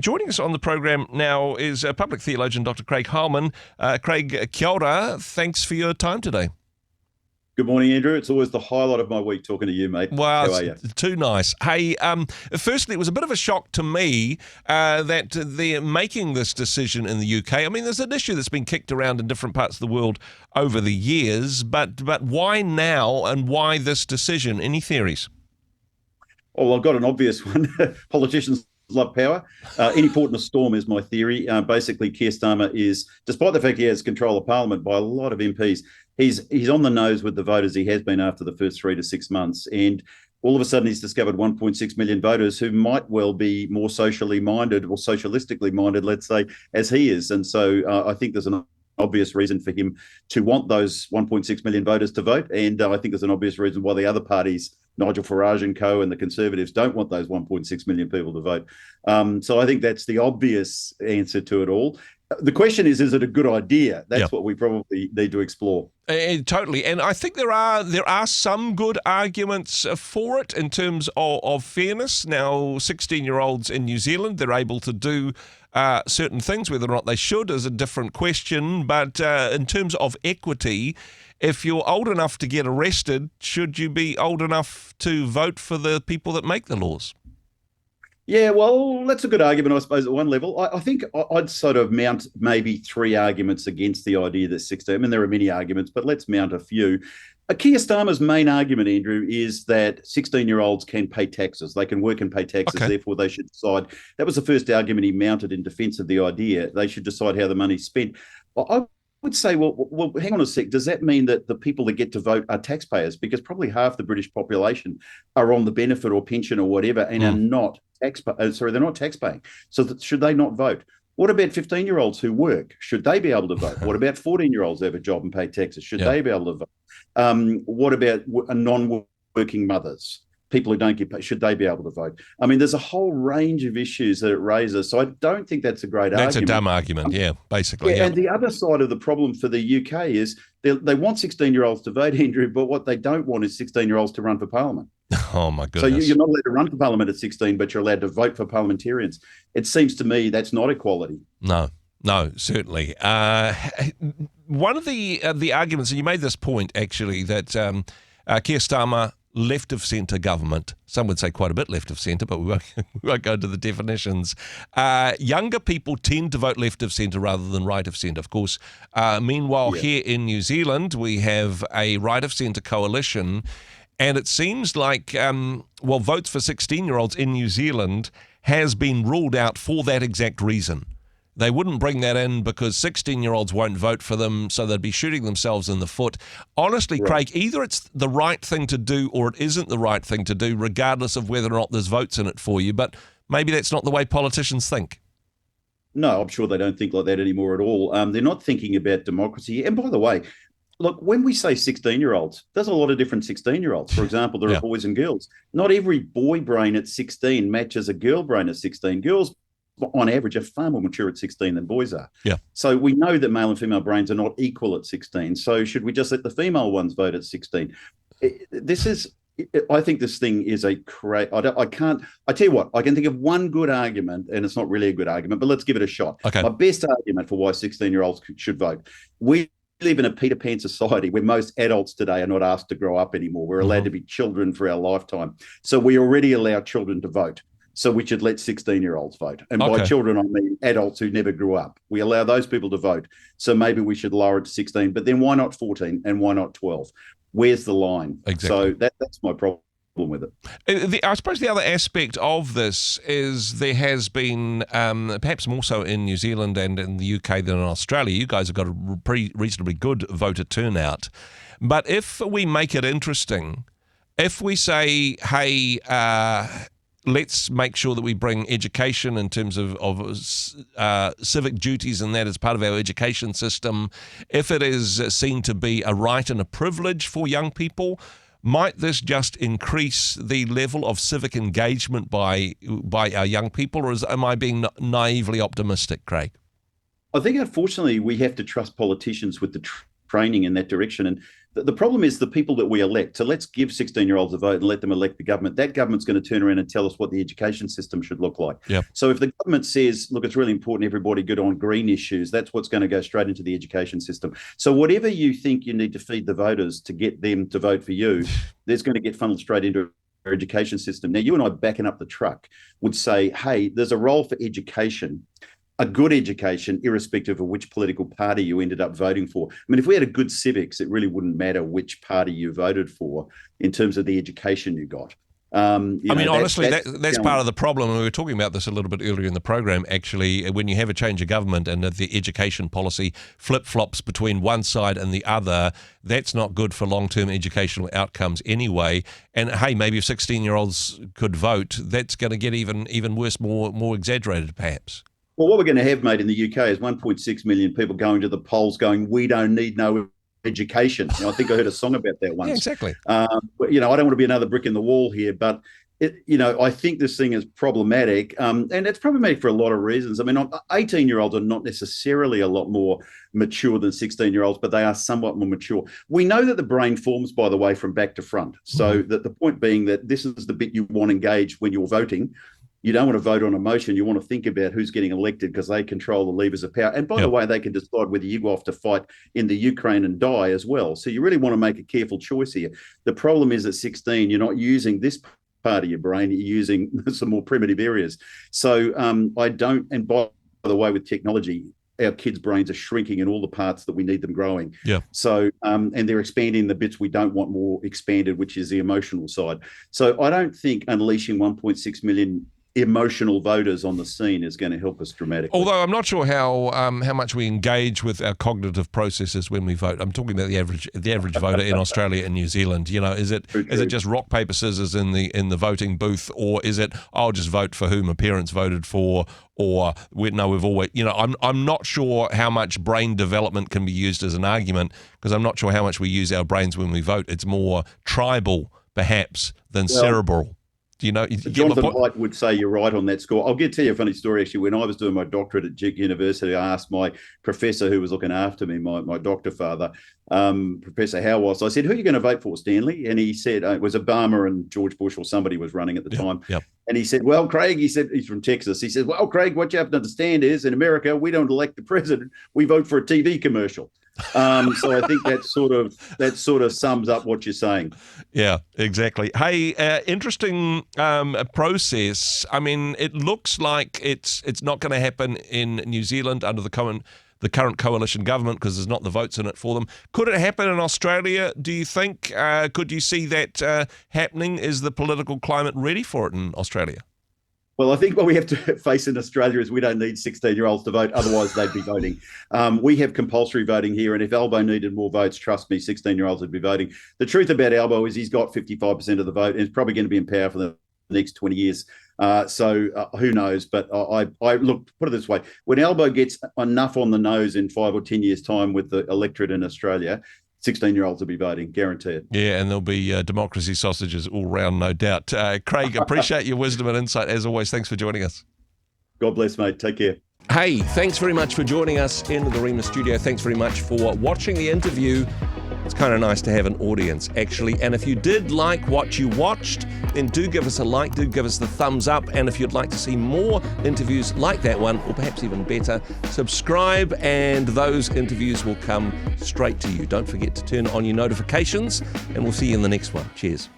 Joining us on the program now is public theologian Dr Craig Heilmann. Craig, kia ora. Thanks for your time today. Good morning, Andrew. It's always the highlight of my week talking to you, mate. Wow, how are you? Too nice. Hey, firstly, it was a bit of a shock to me that they're making this decision in the UK. I mean, there's an issue that's been kicked around in different parts of the world over the years, but why now and why this decision? Any theories? Oh, I've got an obvious one. Politicians love power. Any port in a storm is my theory. Basically, Keir Starmer is, despite the fact he has control of Parliament by a lot of MPs, he's on the nose with the voters. He has been after the first 3 to 6 months. And all of a sudden, he's discovered 1.6 million voters who might well be more socially minded or socialistically minded, let's say, as he is. And so I think there's an obvious reason for him to want those 1.6 million voters to vote. And I think there's an obvious reason why the other parties, Nigel Farage and co, and the Conservatives don't want those 1.6 million people to vote. So I think that's the obvious answer to it all. The question is it a good idea? That's what we probably need to explore. Totally. And I think there are some good arguments for it in terms of fairness. Now, 16-year-olds in New Zealand, they're able to do certain things. Whether or not they should is a different question. But in terms of equity, if you're old enough to get arrested, should you be old enough to vote for the people that make the laws? Yeah, well, that's a good argument, I suppose, at one level. I think I'd sort of mount maybe 3 arguments against the idea that 16, I mean, there are many arguments, but let's mount a few. Keir Starmer's main argument, Andrew, is that 16-year-olds can pay taxes. They can work and pay taxes, therefore they should decide. That was the first argument he mounted in defence of the idea. They should decide how the money's spent. I would say, well, hang on a sec. Does that mean that the people that get to vote are taxpayers? Because probably half the British population are on the benefit or pension or whatever and are not they're not taxpaying. So should they not vote? What about 15-year-olds who work? Should they be able to vote? What about 14-year-olds who have a job and pay taxes? Should they be able to vote? What about non-working mothers? People who don't get paid, should they be able to vote? I mean, there's a whole range of issues that it raises. So I don't think that's a great argument. That's a dumb argument, basically. And the other side of the problem for the UK is they want 16-year-olds to vote, Andrew, but what they don't want is 16-year-olds to run for Parliament. Oh, my goodness. So you're not allowed to run for Parliament at 16, but you're allowed to vote for parliamentarians. It seems to me that's not equality. No, certainly. One of the arguments, and you made this point, actually, that Keir Starmer, left of centre government, some would say quite a bit left of centre, but we won't go into the definitions. Younger people tend to vote left of centre rather than right of centre, of course. Meanwhile, here in New Zealand, we have a right of centre coalition, and it seems like, votes for 16-year-olds in New Zealand has been ruled out for that exact reason. They wouldn't bring that in because 16-year-olds won't vote for them, so they'd be shooting themselves in the foot. Honestly, Craig, either it's the right thing to do or it isn't the right thing to do, regardless of whether or not there's votes in it for you. But maybe that's not the way politicians think. No, I'm sure they don't think like that anymore at all. They're not thinking about democracy. And by the way, look, when we say 16-year-olds, there's a lot of different 16-year-olds. For example, there are boys and girls. Not every boy brain at 16 matches a girl brain at 16. Girls, on average, are far more mature at 16 than boys are. So we know that male and female brains are not equal at 16. So should we just let the female ones vote at 16? I think this thing is I tell you what, I can think of one good argument, and it's not really a good argument, but let's give it a shot. My best argument for why 16-year-olds should vote. We live in a Peter Pan society where most adults today are not asked to grow up anymore. We're allowed to be children for our lifetime. So we already allow children to vote. So we should let 16-year-olds vote. And by children, I mean adults who never grew up. We allow those people to vote. So maybe we should lower it to 16. But then why not 14 and why not 12? Where's the line? Exactly. So that's my problem with it. I suppose the other aspect of this is there has been, perhaps more so in New Zealand and in the UK than in Australia, you guys have got a reasonably good voter turnout. But if we make it interesting, if we say, hey, let's make sure that we bring education in terms of civic duties and that as part of our education system. If it is seen to be a right and a privilege for young people, might this just increase the level of civic engagement by our young people, or am I being naively optimistic, Craig? I think, unfortunately, we have to trust politicians with the training in that direction. And the problem is the people that we elect. So let's give 16-year-olds a vote and let them elect the government. That government's going to turn around and tell us what the education system should look like. Yep. So if the government says, look, it's really important everybody get on green issues, that's what's going to go straight into the education system. So whatever you think you need to feed the voters to get them to vote for you, there's going to get funneled straight into our education system. Now, you and I backing up the truck would say, hey, there's a role for education, a good education, irrespective of which political party you ended up voting for. I mean, if we had a good civics, it really wouldn't matter which party you voted for in terms of the education you got. Honestly, that's part of the problem. And we were talking about this a little bit earlier in the program, actually, when you have a change of government and the education policy flip-flops between one side and the other, that's not good for long-term educational outcomes anyway. And, hey, maybe if 16-year-olds could vote, that's going to get even worse, more exaggerated, perhaps. Well, what we're going to have, mate, in the UK is 1.6 million people going to the polls going, we don't need no education. I think I heard a song about that once. Yeah, exactly. I don't want to be another brick in the wall here, but I think this thing is problematic, and it's problematic for a lot of reasons. I mean, 18-year-olds are not necessarily a lot more mature than 16-year-olds, but they are somewhat more mature. We know that the brain forms, by the way, from back to front. So that the point being that this is the bit you want to engage when you're voting. You don't want to vote on emotion. You want to think about who's getting elected because they control the levers of power. And by the way, they can decide whether you go off to fight in the Ukraine and die as well. So you really want to make a careful choice here. The problem is at 16, you're not using this part of your brain. You're using some more primitive areas. So and by the way, with technology, our kids' brains are shrinking in all the parts that we need them growing. Yeah. So, and they're expanding the bits we don't want more expanded, which is the emotional side. So I don't think unleashing 1.6 million emotional voters on the scene is going to help us dramatically. Although I'm not sure how much we engage with our cognitive processes when we vote. I'm talking about the average voter in Australia and New Zealand. Is it just rock paper scissors in the voting booth, or is it I'll just vote for who my parents voted for, or we've always I'm not sure how much brain development can be used as an argument, because I'm not sure how much we use our brains when we vote. It's more tribal perhaps than cerebral. Jonathan White would say you're right on that score. I'll tell you a funny story, actually. When I was doing my doctorate at Duke University, I asked my professor who was looking after me, my doctor father, Professor Howard, I said, who are you going to vote for, Stanley? And he said, it was Obama and George Bush or somebody was running at the time. Yep. And he said, well, Craig, he's from Texas. He said, well, Craig, what you have to understand is in America, we don't elect the president. We vote for a TV commercial. So I think that sort of sums up what you're saying. Yeah, exactly. Hey, interesting process. I mean, it looks like it's not going to happen in New Zealand under the current coalition government because there's not the votes in it for them. Could it happen in Australia, do you think? Could you see that happening? Is the political climate ready for it in Australia? Well, I think what we have to face in Australia is we don't need 16-year-olds to vote. Otherwise, they'd be voting. We have compulsory voting here. And if Albo needed more votes, trust me, 16-year-olds would be voting. The truth about Albo is he's got 55% of the vote and he's probably going to be in power for the next 20 years. So who knows? But I look, put it this way. When Albo gets enough on the nose in 5 or 10 years' time with the electorate in Australia, 16-year-olds will be voting, guaranteed. Yeah, and there'll be democracy sausages all round, no doubt. Craig, appreciate your wisdom and insight as always. Thanks for joining us. God bless, mate. Take care. Hey, thanks very much for joining us in the Rhema studio. Thanks very much for watching the interview. It's kind of nice to have an audience, actually. And if you did like what you watched, then do give us a like, do give us the thumbs up. And if you'd like to see more interviews like that one, or perhaps even better, subscribe and those interviews will come straight to you. Don't forget to turn on your notifications, and we'll see you in the next one. Cheers.